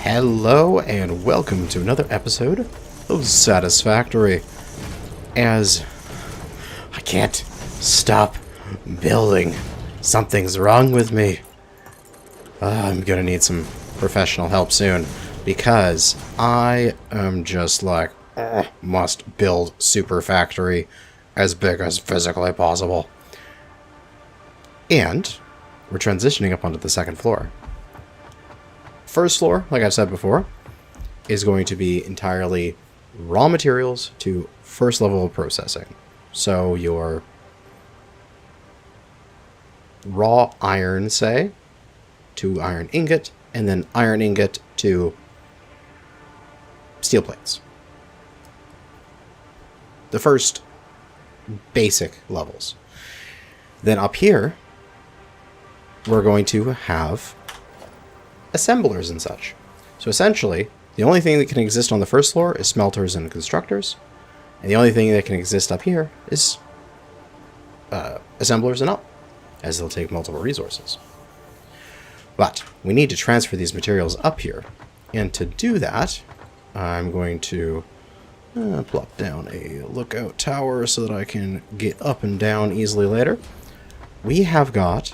Hello and welcome to another episode of Satisfactory. As I can't stop building. Something's wrong with me. I'm gonna need some professional help soon because I am just like, must build super factory as big as physically possible. And we're transitioning up onto the second floor. First floor, like I've said before, is going to be entirely raw materials to first level of processing. So your raw iron, say, to iron ingot, and then iron ingot to steel plates. The first basic levels. Then up here, we're going to have assemblers and such. So essentially, the only thing that can exist on the first floor is smelters and constructors, and the only thing that can exist up here is assemblers and up, as they'll take multiple resources. But we need to transfer these materials up here, and to do that, I'm going to plop down a lookout tower so that I can get up and down easily later. We have got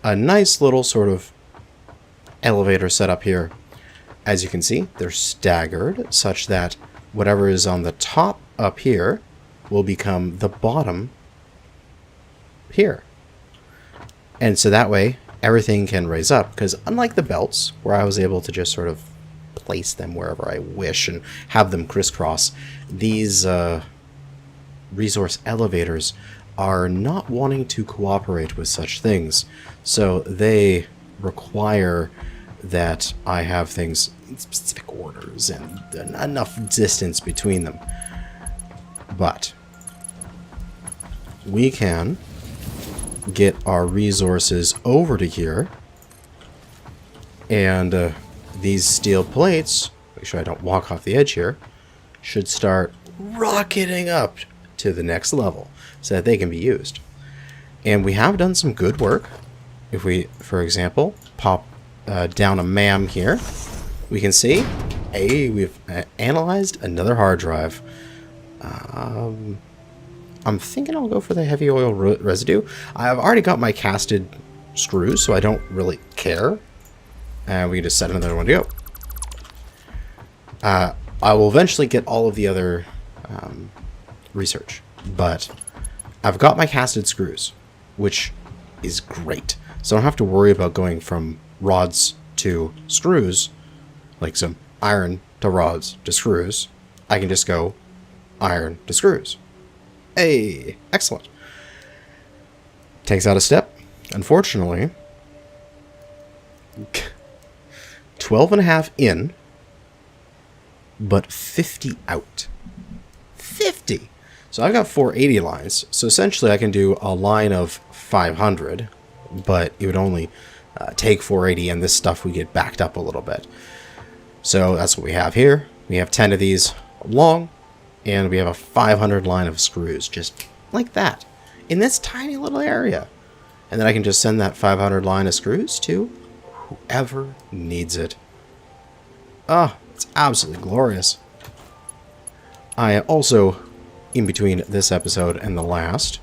a nice little sort of elevator set up here. As you can see, they're staggered such that whatever is on the top up here will become the bottom here. And so that way everything can raise up, because unlike the belts where I was able to just sort of place them wherever I wish and have them crisscross, these resource elevators are not wanting to cooperate with such things. So they require that I have things in specific orders and enough distance between them. But we can get our resources over to here, and these steel plates, make sure I don't walk off the edge here, should start rocketing up to the next level so that they can be used. And we have done some good work. If we, for example, pop down a MAM here, we can see, we've analyzed another hard drive. I'm thinking I'll go for the heavy oil residue. I've already got my casted screws, so I don't really care. And we can just set another one to go. I will eventually get all of the other research, but I've got my casted screws, which is great. So I don't have to worry about going from rods to screws, like some iron to rods to screws. I can just go iron to screws. Hey, excellent. Takes out a step. Unfortunately, 12.5 in, but 50 out. 50! So I've got 480 lines. So essentially I can do a line of 500, but it would only take 480, and this stuff would get backed up a little bit. So that's what we have here. We have 10 of these long, and we have a 500 line of screws, just like that, in this tiny little area. And then I can just send that 500 line of screws to whoever needs it. Ah, it's absolutely glorious. I also, in between this episode and the last,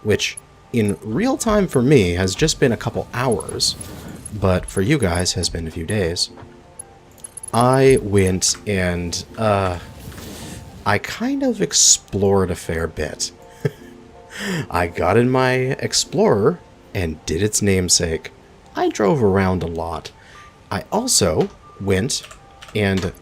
which in real time for me has just been a couple hours, but for you guys has been a few days, I went and I kind of explored a fair bit. I got in my Explorer and did its namesake. I drove around a lot. I also went and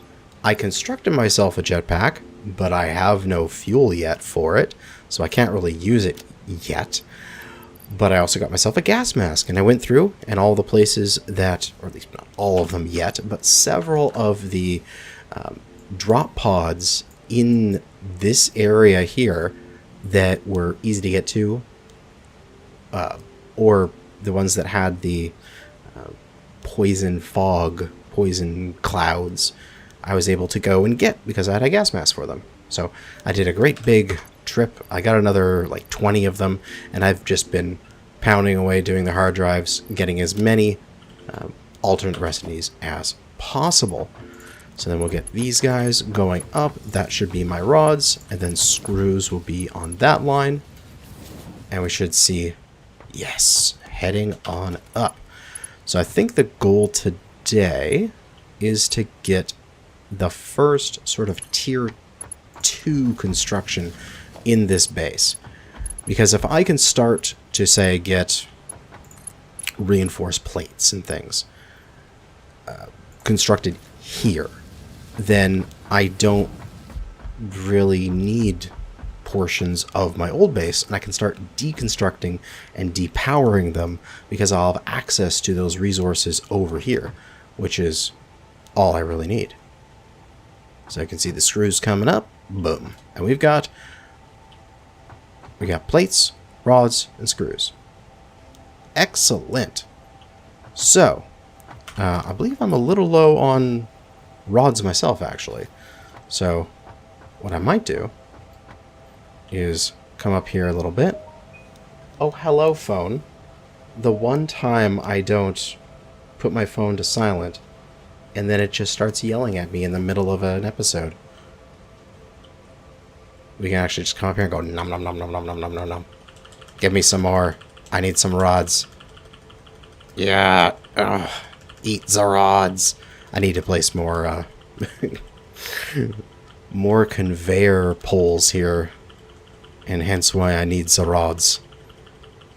I constructed myself a jetpack, but I have no fuel yet for it, so I can't really use it yet. But I also got myself a gas mask, and I went through and all the places that, or at least not all of them yet, but several of the drop pods in this area here that were easy to get to, or the ones that had the poison fog, poison clouds, I was able to go and get because I had a gas mask for them. So I did a great big trip. I got another like 20 of them, and I've just been pounding away doing the hard drives, getting as many alternate recipes as possible. So then we'll get these guys going up. That should be my rods, and then screws will be on that line. And we should see, yes, heading on up. So I think the goal today is to get the first sort of tier 2 construction in this base. Because if I can start to, say, get reinforced plates and things constructed here, then I don't really need portions of my old base, and I can start deconstructing and depowering them because I'll have access to those resources over here, which is all I really need. So I can see the screws coming up, boom, and we got plates, rods, and screws. Excellent. So I believe I'm a little low on rods myself, actually. So what I might do is come up here a little bit. Oh, hello, phone. The one time I don't put my phone to silent, and then it just starts yelling at me in the middle of an episode. We can actually just come up here and go, nom nom nom nom nom nom nom nom nom. Give me some more. I need some rods. Yeah. Ugh. Eat the rods. I need to place more, more conveyor poles here. And hence why I need the rods.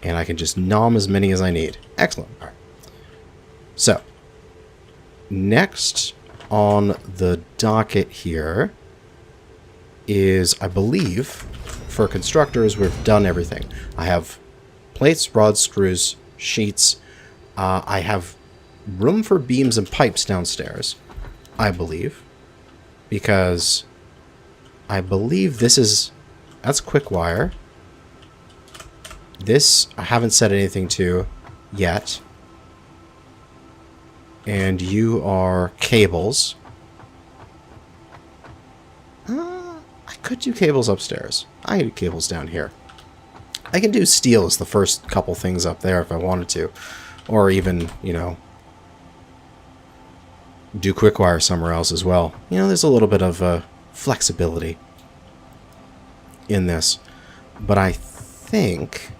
And I can just nom as many as I need. Excellent. All right. So, next on the docket here is, I believe, for constructors, we've done everything. I have plates, rods, screws, sheets. I have room for beams and pipes downstairs, I believe, because I believe this is, that's quick wire. This I haven't said anything to yet. And you are cables. I could do cables upstairs. I can do cables down here. I can do steel as the first couple things up there if I wanted to. Or even, you know, do quick wire somewhere else as well. You know, there's a little bit of flexibility in this. But I think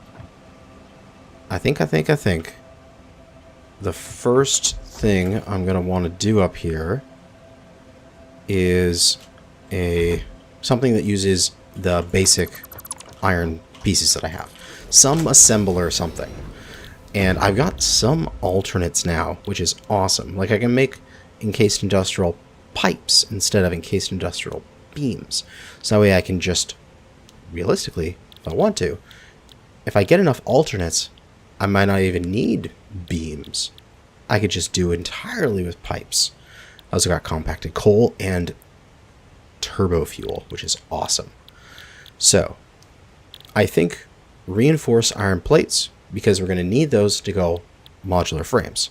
the first thing I'm going to want to do up here is something that uses the basic iron pieces that I have. Some assembler or something. And I've got some alternates now, which is awesome. Like, I can make encased industrial pipes instead of encased industrial beams. So that way I can just, realistically, if I want to, if I get enough alternates, I might not even need beams. I could just do entirely with pipes. I also got compacted coal and turbo fuel, which is awesome. So, I think reinforced iron plates, because we're going to need those to go modular frames.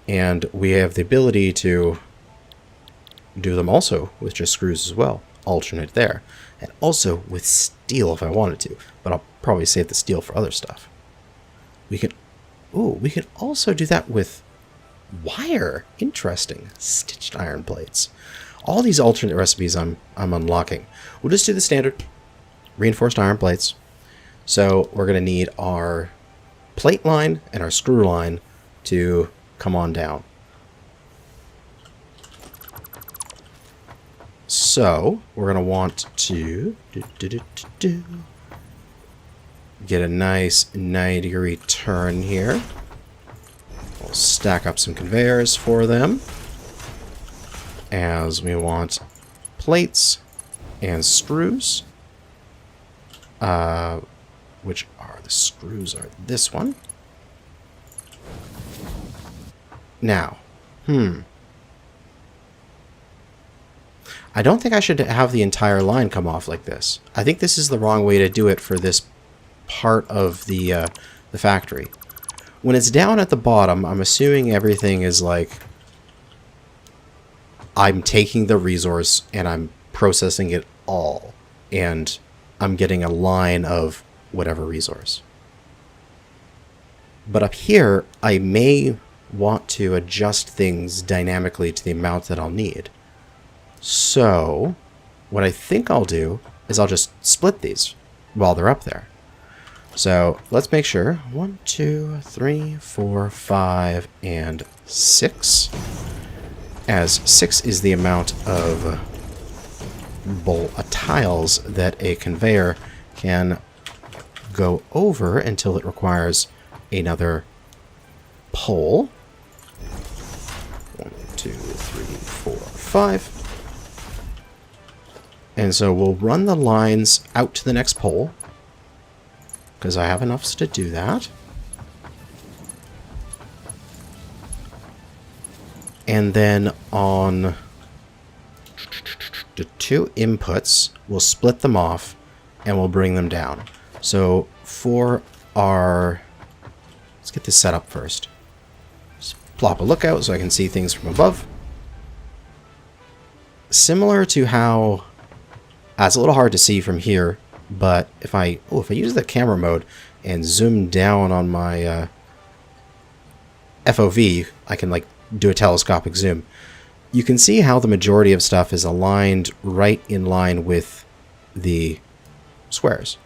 And we have the ability to do them also with just screws as well. Alternate there. And also with steel if I wanted to. But I'll probably save the steel for other stuff. We can also do that with wire. Interesting. Stitched iron plates. All these alternate recipes I'm unlocking. We'll just do the standard reinforced iron plates. So we're going to need our plate line and our screw line to come on down. So we're going to want to get a nice 90-degree turn here. We'll stack up some conveyors for them, as we want plates and screws, which are the screws are this one. Now, I don't think I should have the entire line come off like this. I think this is the wrong way to do it for this part of the factory. When it's down at the bottom, I'm assuming everything is like, I'm taking the resource and I'm processing it all, and I'm getting a line of whatever resource. But up here, I may want to adjust things dynamically to the amount that I'll need. So what I think I'll do is I'll just split these while they're up there. So let's make sure 1, 2, 3, 4, 5, and 6. As 6 is the amount of tiles that a conveyor can go over until it requires another pole. 1, 2, 3, 4, 5. And so we'll run the lines out to the next pole, because I have enough to do that. And then on the 2 inputs, we'll split them off and we'll bring them down. So for our... let's get this set up first. Just plop a lookout so I can see things from above. Similar to how... it's a little hard to see from here, but if I use the camera mode and zoom down on my FOV, I can like do a telescopic zoom. You can see how the majority of stuff is aligned right in line with the squares.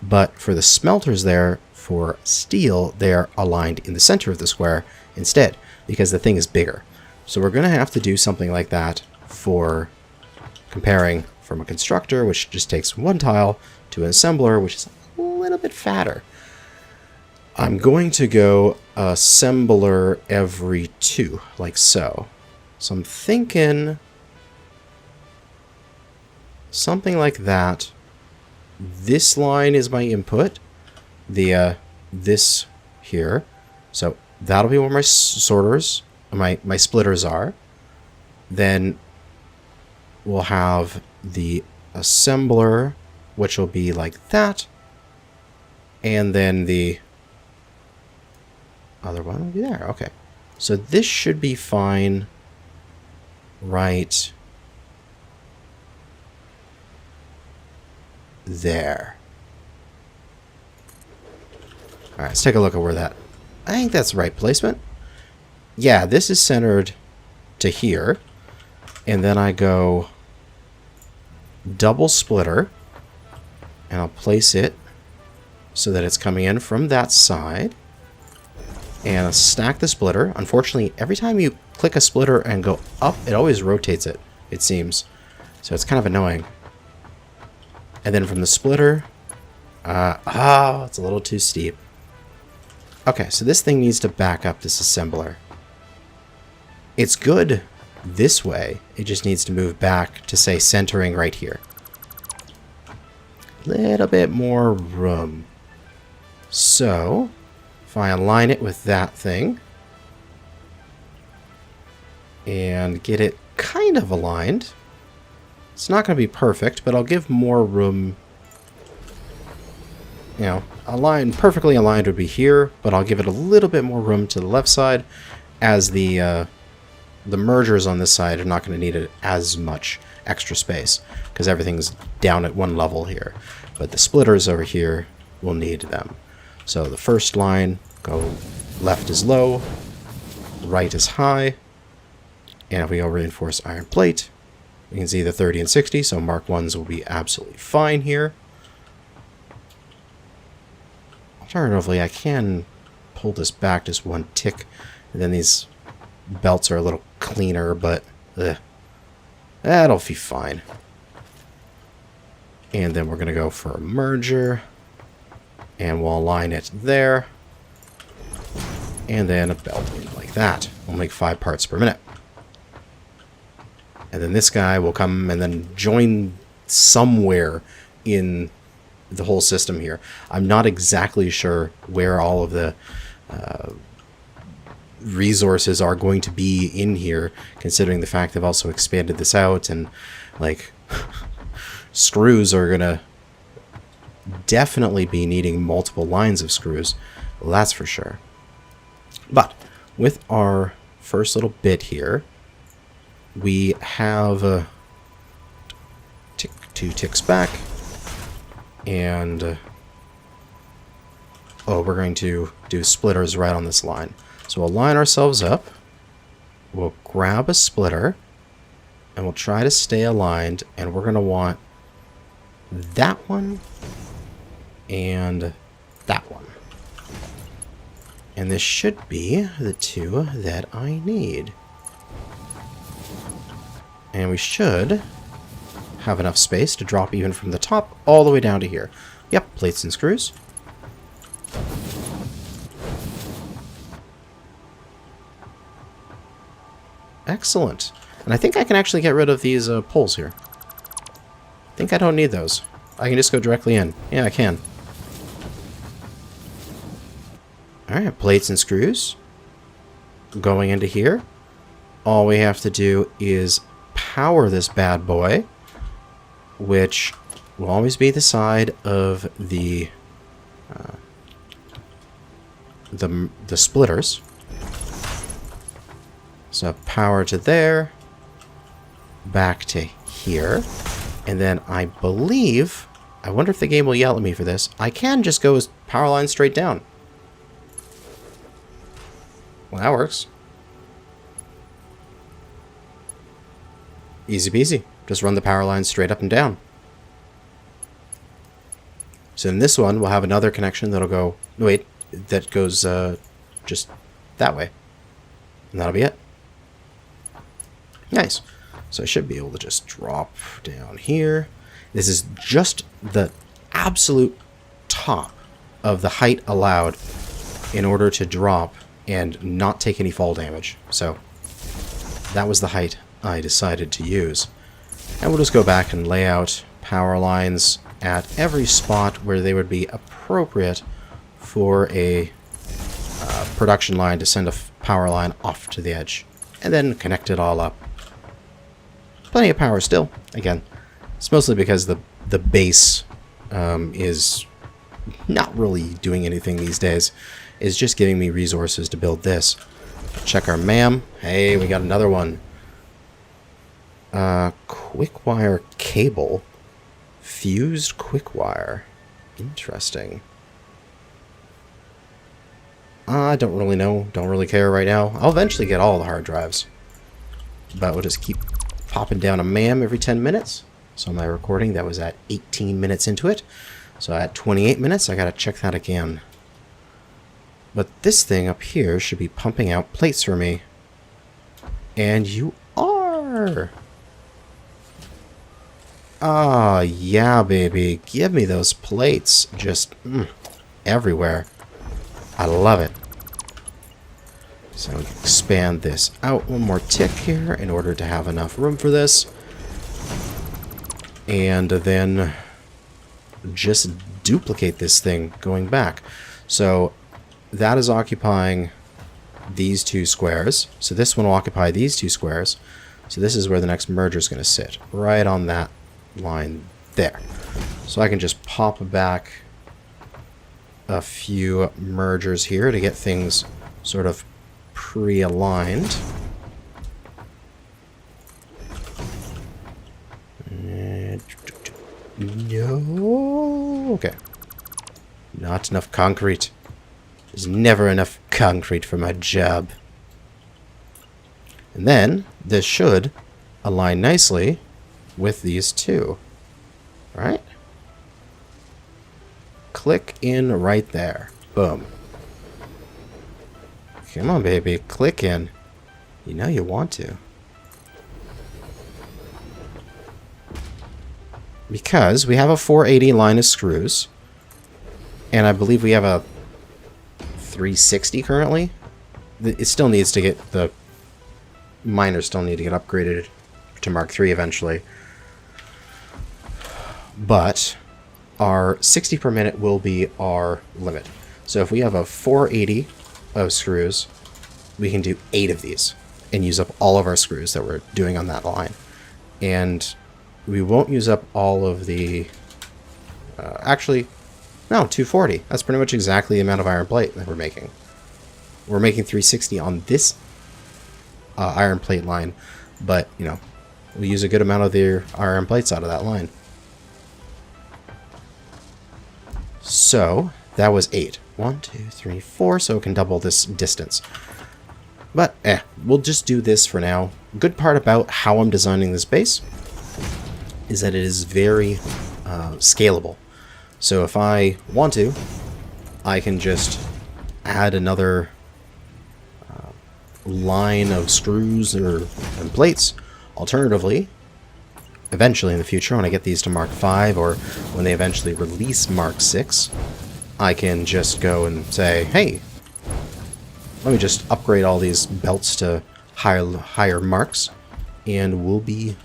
But for the smelters there, for steel, they're aligned in the center of the square instead, because the thing is bigger. So we're going to have to do something like that for comparing from a constructor, which just takes 1 tile, to an assembler, which is a little bit fatter. I'm going to go assembler every 2, like so. So I'm thinking something like that. This line is my input, this here. So that'll be where my sorters, my splitters are. Then we'll have the assembler, which will be like that. And then the other one will be there. Okay. So this should be fine right there. Alright, let's take a look at where that... I think that's the right placement. Yeah, this is centered to here. And then I go double splitter. And I'll place it so that it's coming in from that side. And I'll stack the splitter. Unfortunately, every time you click a splitter and go up, it always rotates it, it seems. So it's kind of annoying. And then from the splitter... it's a little too steep. Okay, so this thing needs to back up this assembler. It's good this way. It just needs to move back to, say, centering right here. Little bit more room. So, if I align it with that thing and get it kind of aligned, it's not going to be perfect, but I'll give more room. You know, perfectly aligned would be here, but I'll give it a little bit more room to the left side, as the mergers on this side are not going to need as much extra space because everything's down at one level here. But the splitters over here will need them. So the first line, go left is low, right is high, and if we go reinforced iron plate, you can see the 30 and 60, so Mark 1s will be absolutely fine here. Alternatively, I can pull this back just 1 tick, and then these belts are a little cleaner, but that'll be fine. And then we're going to go for a merger, and we'll align it there, and then a belt like that. We'll make 5 parts per minute. And then this guy will come and then join somewhere in the whole system here. I'm not exactly sure where all of the resources are going to be in here, considering the fact they've also expanded this out, and like screws are gonna definitely be needing multiple lines of screws. Well, that's for sure. But with our first little bit here, we have 2 ticks back, and we're going to do splitters right on this line. So we'll line ourselves up. We'll grab a splitter. And we'll try to stay aligned. And we're going to want that one and that one. And this should be the two that I need. And we should have enough space to drop even from the top all the way down to here. Yep, plates and screws. Excellent. And I think I can actually get rid of these poles here. I think I don't need those. I can just go directly in. Yeah, I can. Alright, plates and screws. Going into here. All we have to do is power this bad boy, which will always be the side of the splitters. So power to there, back to here, and then I believe, I wonder if the game will yell at me for this, I can just go as power line straight down. Well, that works. Easy peasy. Just run the power line straight up and down. So in this one, we'll have another connection that'll go, wait, that goes just that way. And that'll be it. Nice. So I should be able to just drop down here. This is just the absolute top of the height allowed in order to drop and not take any fall damage. So that was the height I decided to use. And we'll just go back and lay out power lines at every spot where they would be appropriate for a production line to send a power line off to the edge. And then connect it all up. Plenty of power still. Again, it's mostly because the base is not really doing anything these days. It's just giving me resources to build this. Check our MAM. Hey, we got another one. Quick wire cable. Fused quick wire. Interesting. I don't really know. Don't really care right now. I'll eventually get all the hard drives. But we'll just keep popping down a MAM every 10 minutes. So my recording, that was at 18 minutes into it. So at 28 minutes, I gotta check that again. But this thing up here should be pumping out plates for me. And you are! Ah, yeah, baby. Give me those plates. Just everywhere. I love it. So we can expand this out one more tick here in order to have enough room for this. And then just duplicate this thing going back. So that is occupying these two squares. So this one will occupy these two squares. So this is where the next merger is going to sit. Right on that line there. So I can just pop back a few mergers here to get things sort of pre-aligned. No. Okay. Not enough concrete. There's never enough concrete for my job. And then this should align nicely with these two. Right? Click in right there. Boom. Come on, baby. Click in. You know you want to. Because we have a 480 line of screws. And I believe we have a 360 currently. It still needs to get the miners still need to get upgraded to Mark III eventually. But our 60 per minute will be our limit. So if we have a 480 of screws, we can do 8 of these and use up all of our screws that we're doing on that line. And we won't use up all of the... actually, no, 240. That's pretty much exactly the amount of iron plate that we're making. We're making 360 on this iron plate line, but, you know, we'll use a good amount of the iron plates out of that line. So, that was 8. 1, 2, 3, 4, so it can double this distance. But, we'll just do this for now. Good part about how I'm designing this base is that it is very scalable. So if I want to, I can just add another line of screws and plates. Alternatively, eventually in the future, when I get these to Mark 5 or when they eventually release Mark 6, I can just go and say, hey, let me just upgrade all these belts to higher marks, and we'll be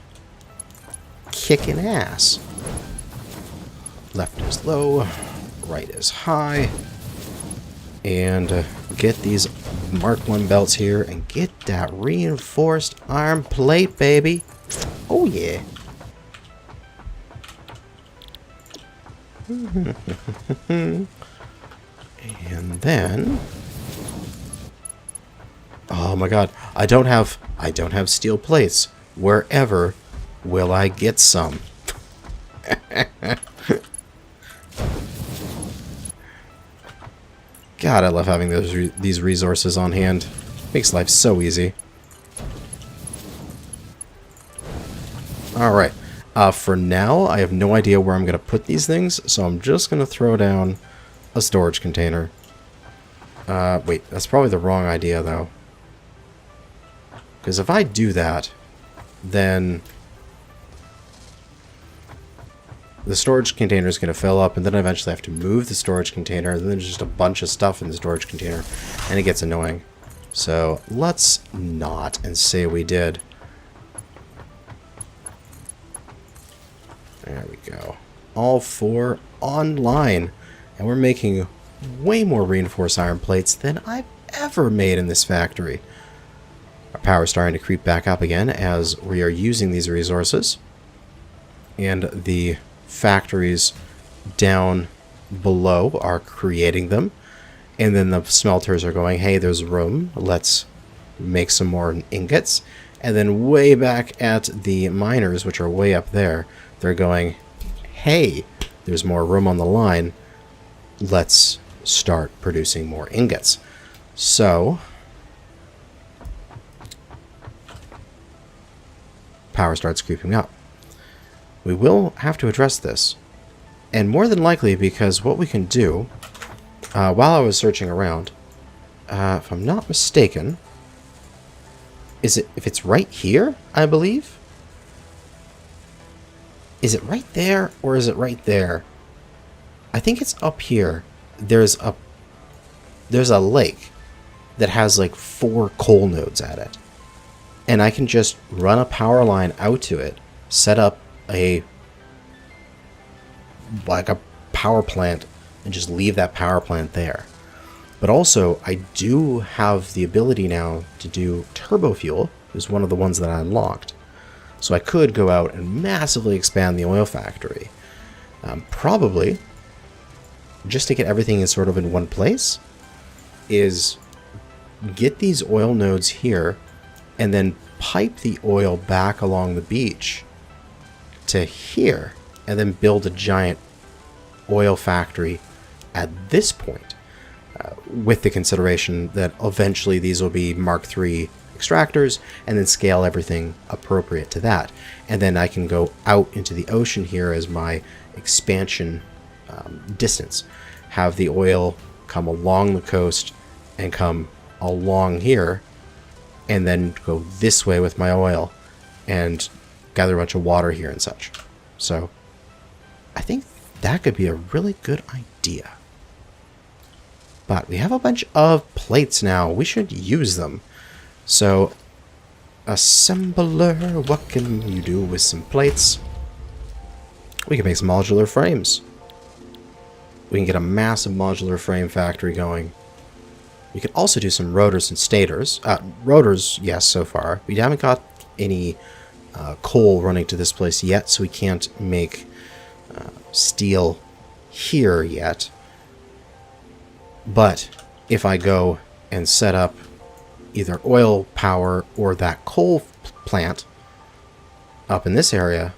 kicking ass. Left is low, right is high, and get these Mark 1 belts here and get that reinforced iron plate, baby. Oh yeah. And then, oh my god, I don't have steel plates. Wherever will I get some? God, I love having these resources on hand. Makes life so easy. Alright. For now, I have no idea where I'm going to put these things, so I'm just going to throw down a storage container. Wait, that's probably the wrong idea, though. Because if I do that, then the storage container is going to fill up, and then I eventually have to move the storage container, and then there's just a bunch of stuff in the storage container, and it gets annoying. So let's not, and say we did. There we go. All 4 online, and we're making way more reinforced iron plates than I've ever made in this factory. Our power is starting to creep back up again as we are using these resources, and the factories down below are creating them, and then the smelters are going, hey, there's room, let's make some more ingots. And then way back at the miners, which are way up there, they're going, hey, there's more room on the line, let's start producing more ingots. So power starts creeping up. We will have to address this, and more than likely, because what we can do, while I was searching around, if I'm not mistaken, if it's right here, I believe? Is it right there, or is it right there? I think it's up here. There's a lake that has like 4 coal nodes at it, and I can just run a power line out to it, set up a power plant, and just leave that power plant there. But also, I do have the ability now to do turbo fuel. It was one of the ones that I unlocked. So I could go out and massively expand the oil factory. Probably, just to get everything sort of in one place, is get these oil nodes here, and then pipe the oil back along the beach to here, and then build a giant oil factory at this point, with the consideration that eventually these will be Mark III extractors, and then scale everything appropriate to that. And then I can go out into the ocean here as my expansion distance. Have the oil come along the coast and come along here, and then go this way with my oil and gather a bunch of water here and such. So I think that could be a really good idea. But we have a bunch of plates now. We should use them. So, assembler, what can you do with some plates? We can make some modular frames. We can get a massive modular frame factory going. We could also do some rotors and stators. Rotors, yes, so far. We haven't got any coal running to this place yet, so we can't make steel here yet. But if I go and set up either oil power or that coal plant up in this area,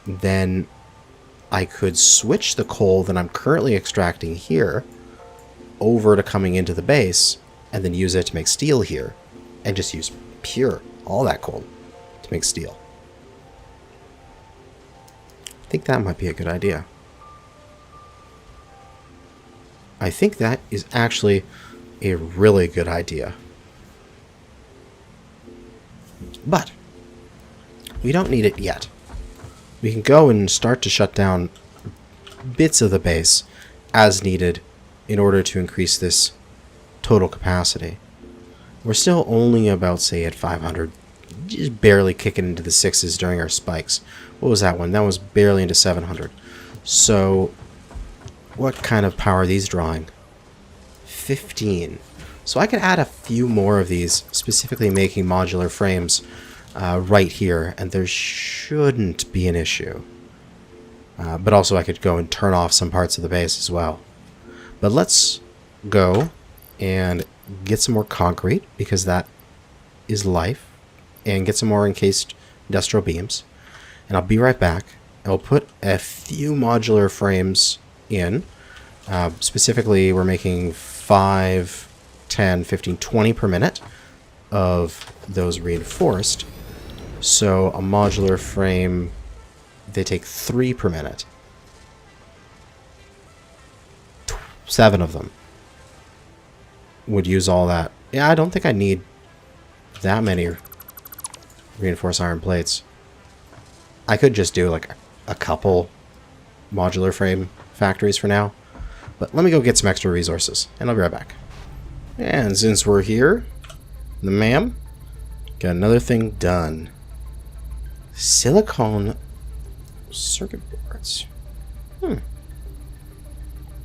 then I could switch the coal that I'm currently extracting here over to coming into the base and then use it to make steel here, and just use pure, all that coal, to make steel. I think that might be a good idea. I think that is actually a really good idea. But we don't need it yet. We can go and start to shut down bits of the base as needed in order to increase this total capacity. We're still only about, say, at 500, just barely kicking into the 6s during our spikes. What was that one? That was barely into 700. So what kind of power are these drawing? 15. So I could add a few more of these, specifically making modular frames right here, and there shouldn't be an issue. But also I could go and turn off some parts of the base as well. But let's go and get some more concrete, because that is life, and get some more encased industrial beams. And I'll be right back. I'll put a few modular frames in. Specifically, we're making 5, 10, 15, 20 per minute of those reinforced. So a modular frame, they take 3 per minute. 7 of them would use all that. Yeah, I don't think I need that many reinforced iron plates. I could just do like a couple modular frame factories for now. But let me go get some extra resources, and I'll be right back. And since we're here, the ma'am, got another thing done. Silicone circuit boards.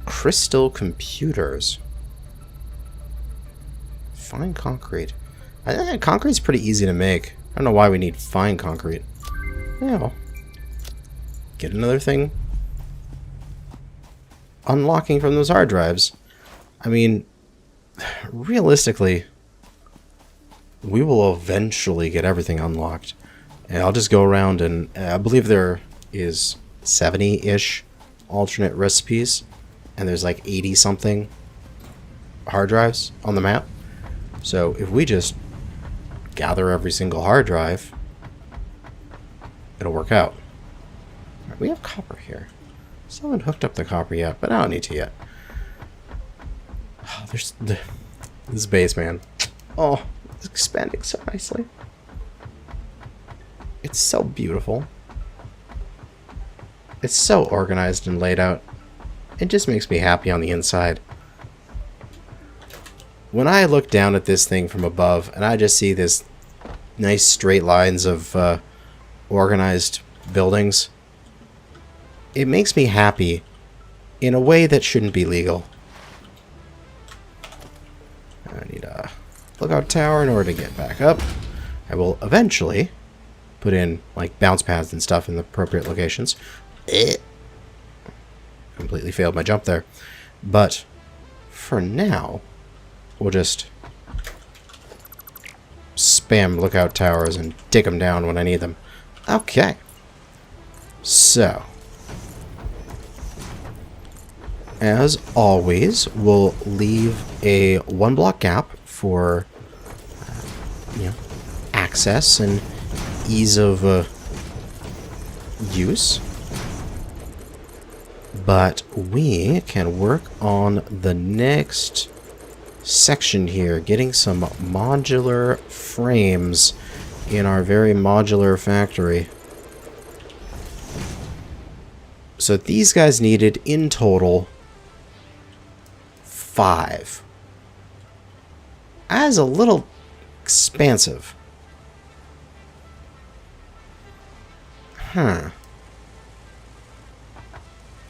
Crystal computers. Fine concrete. Concrete's pretty easy to make. I don't know why we need fine concrete. Yeah, well, get another thing unlocking from those hard drives. I mean, realistically, we will eventually get everything unlocked. And I'll just go around, and I believe there is 70-ish alternate recipes, and there's like 80-something hard drives on the map. So if we just gather every single hard drive, it'll work out. Right, we have copper here. Still haven't hooked up the copper yet, but I don't need to yet. Oh, there's this base, man. Oh, it's expanding so nicely. It's so beautiful. It's so organized and laid out. It just makes me happy on the inside. When I look down at this thing from above and I just see this nice straight lines of organized buildings, it makes me happy in a way that shouldn't be legal. I need a lookout tower in order to get back up. I will eventually put in like bounce pads and stuff in the appropriate locations. Completely failed my jump there. But for now, we'll just spam lookout towers and take them down when I need them. Okay. So, as always, we'll leave a 1-block gap for access and ease of use. But we can work on the next section here, getting some modular frames in our very modular factory. So these guys needed in total 5. As a little expansive. Huh.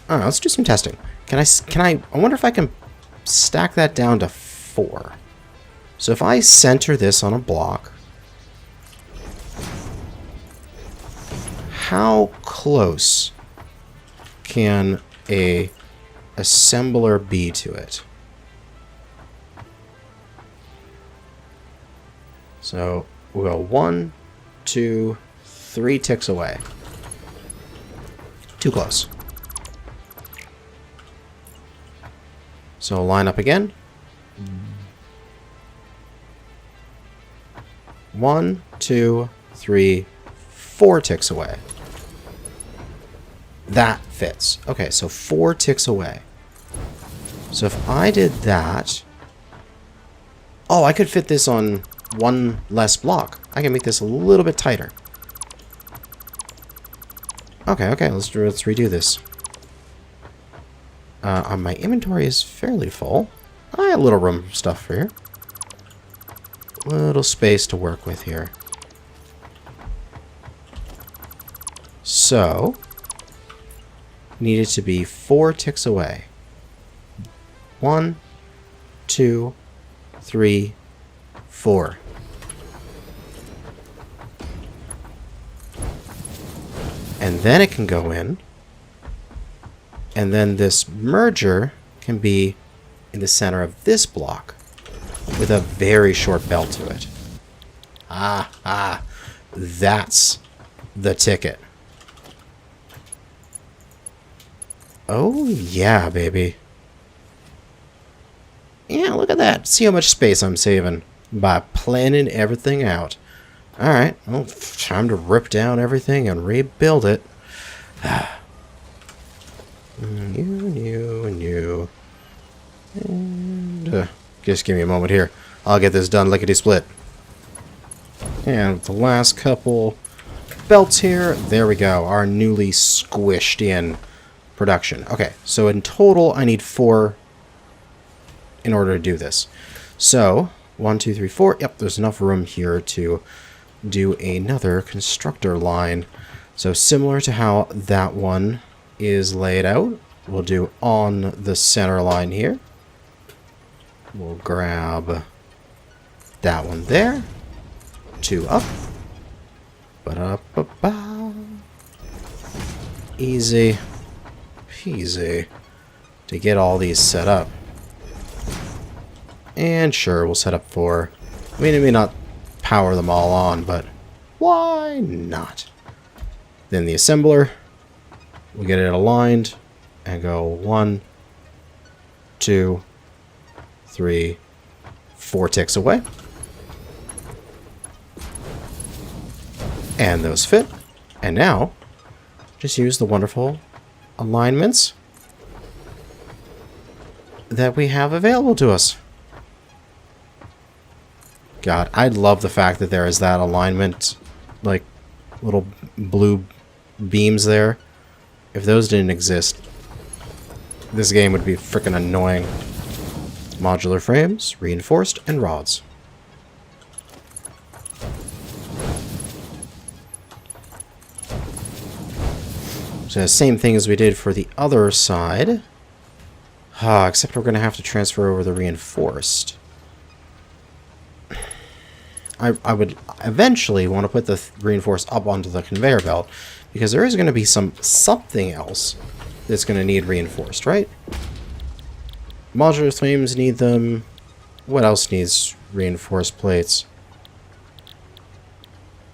Alright, let's do some testing. I wonder if I can stack that down to 4. So if I center this on a block, how close can a assembler be to it? So we'll go 1, 2, 3 ticks away. Too close. So line up again. 1, 2, 3, 4 ticks away. That fits. Okay, so 4 ticks away. So if I did that... Oh, I could fit this on one less block. I can make this a little bit tighter. Okay, let's redo this. My inventory is fairly full. I have a little room for stuff for here. Little space to work with here. So, need it to be 4 ticks away. 1, 2, 3, 4. And then it can go in. And then this merger can be in the center of this block with a very short belt to it. That's the ticket. Oh, yeah, baby. Yeah, look at that. See how much space I'm saving by planning everything out. Alright, well, time to rip down everything and rebuild it. New. And, just give me a moment here. I'll get this done lickety-split. And the last couple belts here. There we go. Our newly squished in production. Okay, so in total, I need 4 in order to do this. So, 1, 2, 3, 4. Yep, there's enough room here to do another constructor line. So similar to how that one is laid out, we'll do on the center line here. We'll grab that one there. 2 up. Ba-da-ba-ba. Easy peasy to get all these set up. And sure, we'll set up 4. I mean, it may not power them all on, but why not? Then the assembler, we'll get it aligned and go 1, 2, 3, 4 ticks away. And those fit. And now, just use the wonderful alignments that we have available to us. God, I love the fact that there is that alignment, like little blue beams there. If those didn't exist, this game would be freaking annoying. Modular frames, reinforced, and rods. So the same thing as we did for the other side. Except we're going to have to transfer over the reinforced. I would eventually want to put the reinforced up onto the conveyor belt, because there is going to be something else that's going to need reinforced, right? Modular frames need them. What else needs reinforced plates?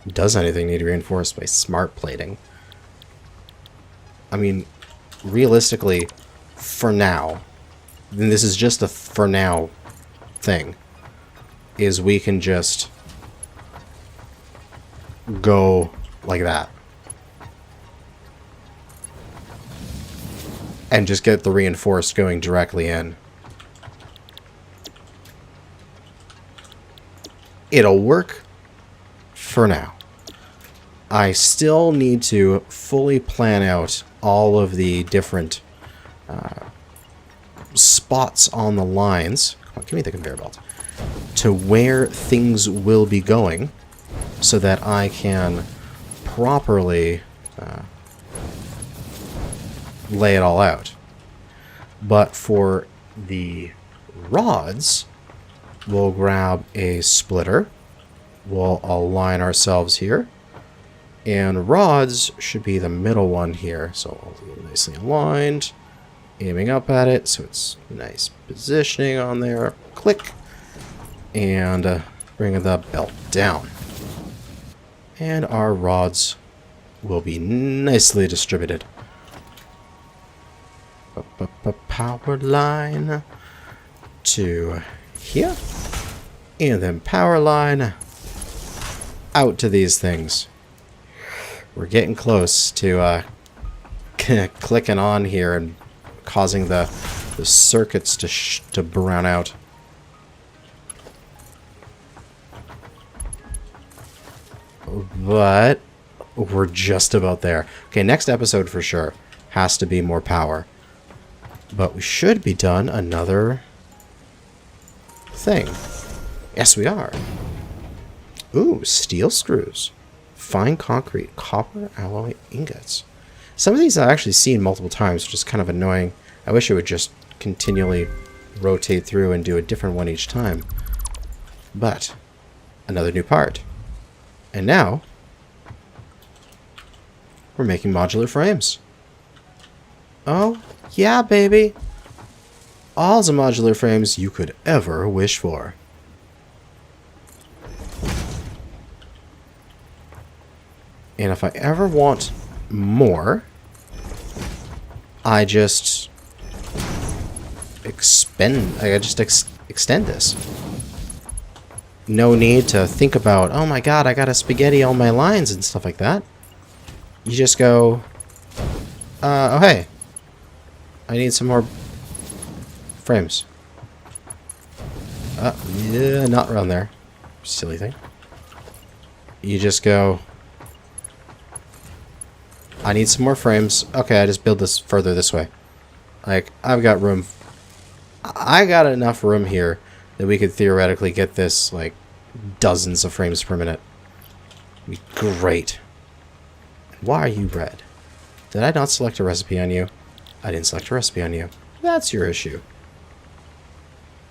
Does anything need reinforced by smart plating? I mean, realistically, for now, and this is just a for now thing, is we can just go like that. And just get the reinforced going directly in. It'll work for now. I still need to fully plan out all of the different spots on the lines. Come on, give me the conveyor belt. To where things will be going, so that I can properly lay it all out. But for the rods, we'll grab a splitter. We'll align ourselves here. And rods should be the middle one here. So I'll do it nicely aligned. Aiming up at it, so it's nice positioning on there. Click. And bring the belt down. And our rods will be nicely distributed. Power line to here. And then power line out to these things. We're getting close to clicking on here and causing the circuits to brown out. But we're just about there. Okay, next episode for sure has to be more power. But we should be done another thing. Yes, we are. Ooh, steel screws. Fine concrete. Copper alloy ingots. Some of these I've actually seen multiple times, which is kind of annoying. I wish it would just continually rotate through and do a different one each time. But, another new part. And now, we're making modular frames. Oh, yeah, baby. All the modular frames you could ever wish for. And if I ever want more, I just extend this. No need to think about, oh my god, I gotta spaghetti all my lines and stuff like that. You just go, oh hey, I need some more frames. Yeah, not around there. Silly thing. You just go, I need some more frames. Okay, I just build this further this way. Like, I've got room. I got enough room here that we could theoretically get this, like, dozens of frames per minute. It'd be great. Why are you red? Did I not select a recipe on you? I didn't select a recipe on you. That's your issue.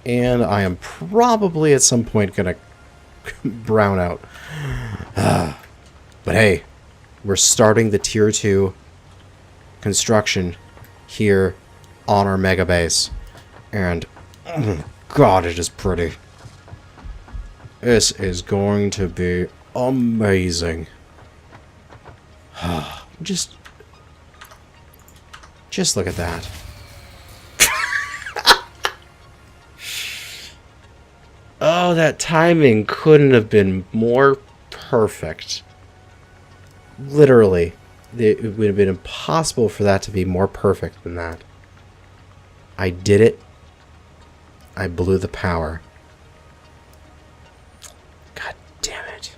And I am probably at some point gonna brown out. But hey, we're starting the tier 2 construction here on our mega base. And God, it is pretty. This is going to be amazing. Just look at that. Oh, that timing couldn't have been more perfect. Literally, it would have been impossible for that to be more perfect than that. I did it. I blew the power. God damn it.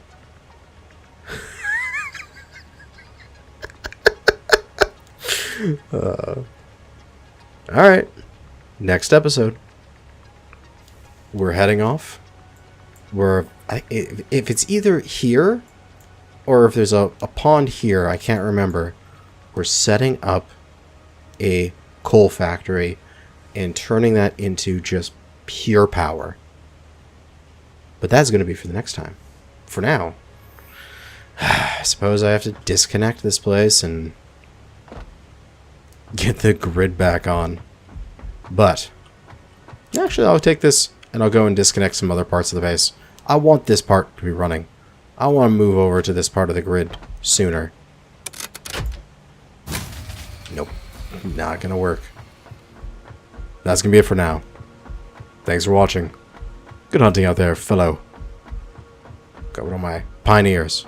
Alright. Next episode. We're heading off. If it's either here or if there's a pond here, I can't remember. We're setting up a coal factory and turning that into just pure power. But that's going to be for the next time. For now, I suppose I have to disconnect this place and get the grid back on. But actually, I'll take this and I'll go and disconnect some other parts of the base. I want this part to be running. I want to move over to this part of the grid sooner. Nope. Not gonna work. That's gonna be it for now. Thanks for watching. Good hunting out there, fellow. Got one of my pioneers.